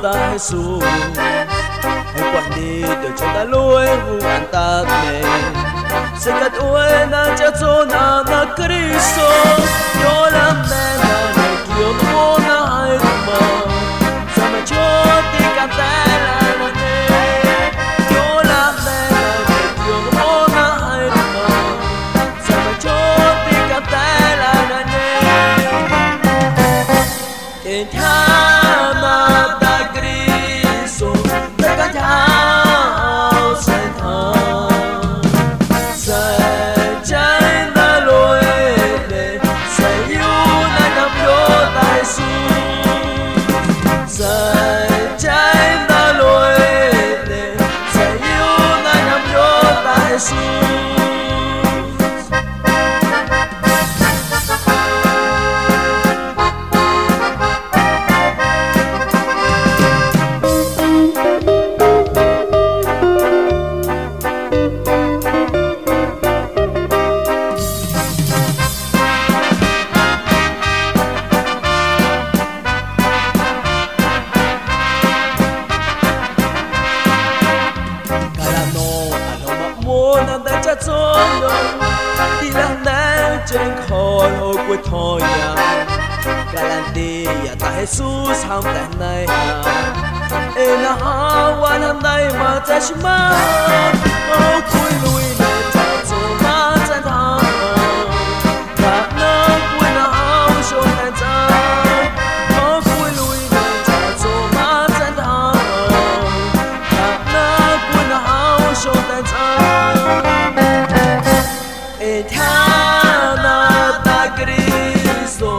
ta Giêsu hãy quản đi để cho ta lối vụ an ta mẹ sẽ cắt uế na cha cho na Cristo yo làm mẹ na na kiều mo na hai mà sao mà cho ti can ta la na nè yo làm mẹ na kiều mo na hai mà sao mà cho ti can ta la na nè in tha ma ta Cristo ta can thao sen thao đi lang nè trên khói hồ quê thôi ya garanti ya ta Jesus ham ta này e na hawa nam đây mà ta chỉ mà ô quê lui nè ta cho mà chân thang ta na quê na hao cho ta ta ô quê lui nè ta cho mà chân thang ta na quê na hao cho ta ta Eternata Cristo